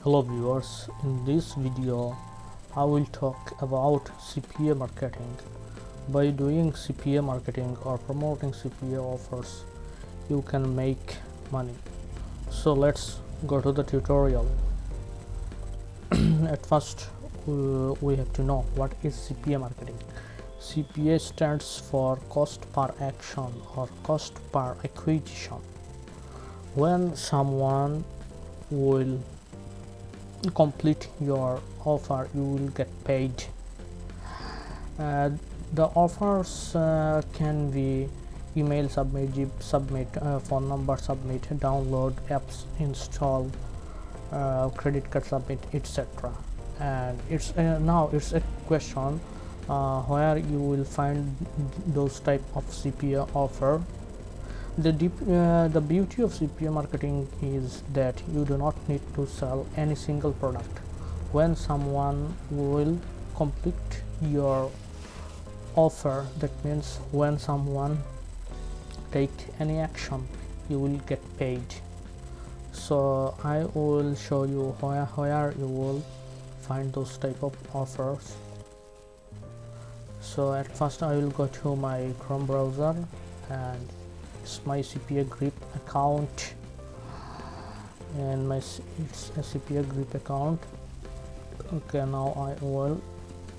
Hello viewers, in this video I will talk about CPA marketing. By doing CPA marketing or promoting CPA offers, you can make money. So let's go to the tutorial. At first we have to know what is CPA marketing. CPA stands for cost per action or cost per acquisition. When someone will complete your offer, you will get paid. The offers can be email submit, GIF submit, phone number submit, download apps, install, credit card submit, etc. And it's now it's a question where you will find those type of CPA offer. The beauty of CPA marketing is that you do not need to sell any single product. When someone will complete your offer, that means when someone take any action, you will get paid. So I will show you where you will find those type of offers. So at first I will go to my Chrome browser, and it's my CPA grip account, and it's a CPA grip account. Okay, now I will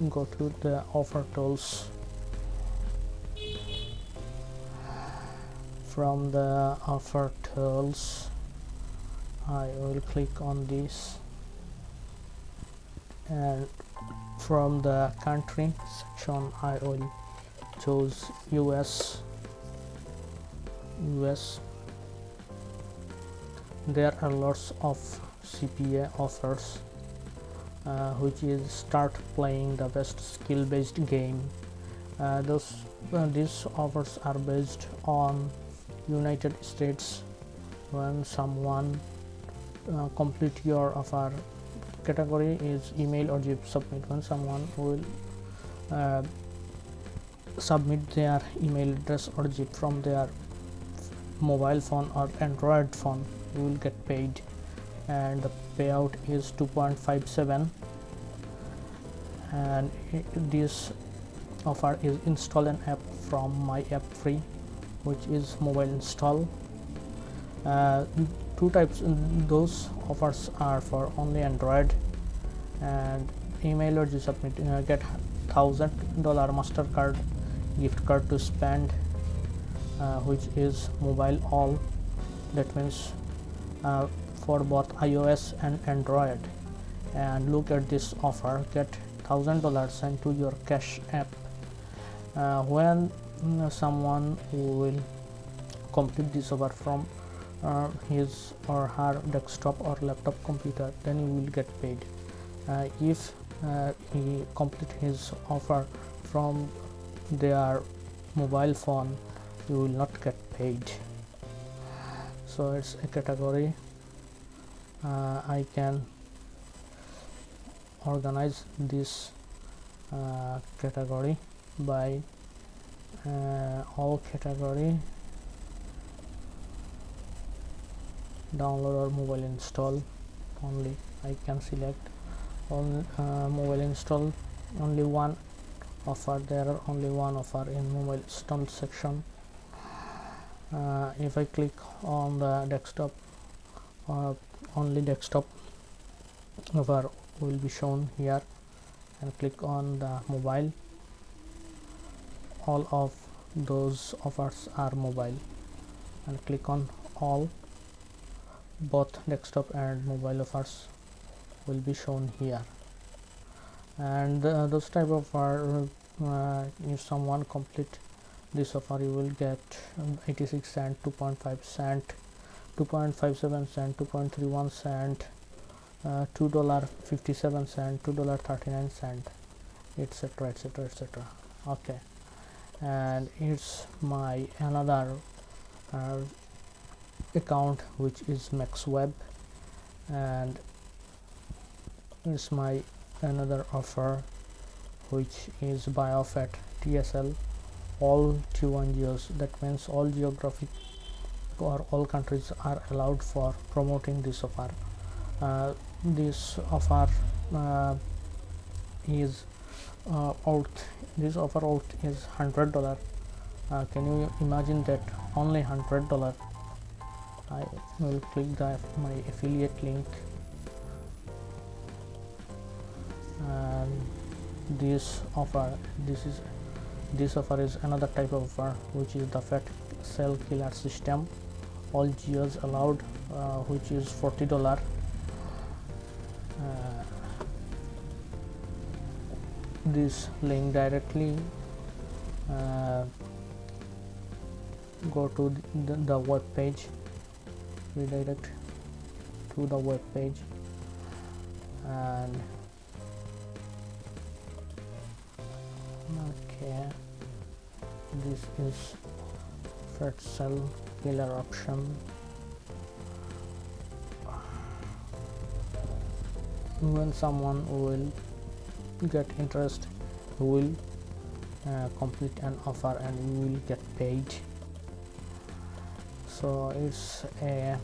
go to the offer tools. From the offer tools, I will click on this, and from the country section I will choose US. There are lots of CPA offers, which is start playing the best skill based game. These offers are based on United States. When someone complete your offer, category is email or GIF submit. When someone will submit their email address or GIF from their mobile phone or Android phone, you will get paid, and the payout is 2.57. and this offer is install an app from my app free, which is mobile install. Two types, those offers are for only Android. And email or GIF submit, get $1,000 Mastercard gift card to spend, which is mobile all. That means for both iOS and Android. And look at this offer, get $1,000 sent to your cash app. When someone will complete this offer from his or her desktop or laptop computer, then you will get paid. If he complete his offer from their mobile phone, you will not get paid. So it's a category. I can organize this category by all category, download or mobile install only. I can select on mobile install, only one offer. There are only one offer in mobile install section. If I click on the desktop, only desktop offer will be shown here, and click on the mobile. All of those offers are mobile, and click on all. Both desktop and mobile offers will be shown here. And those type of offer, if someone complete this offer, you will get 86 cent, 2.5 cent, 2.57 cent, 2.31 cent, $2.57 cent, $2.39 cent, etc, etc, etc. Okay, and it's my another account, which is MaxWeb, and it's my another offer, which is BioFat TSL, all T1 geos. That means all geographic or all countries are allowed for promoting this offer. this offer is out this offer out is $100. Can you imagine that? Only $100. I will click my affiliate link, and this offer is another type of offer, which is the fat cell killer system, all geos allowed, which is $40. This link directly go to the web page, redirect to the web page, and okay, this is fat cell killer option. When someone will get interest, you will complete an offer and you will get paid. So it's a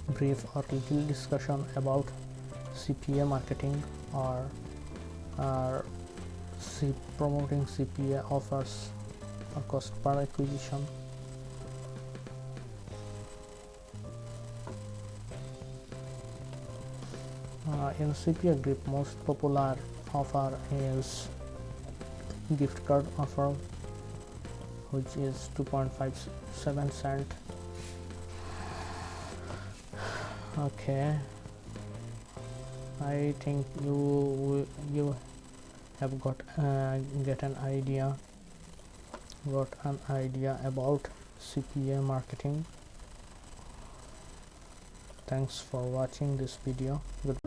brief or little discussion about CPA marketing or promoting CPA offers or cost per acquisition. In CPA grip, most popular offer is gift card offer, which is 2.57 cent. Okay, I think you have got an idea about CPA marketing. Thanks for watching this video. Goodbye.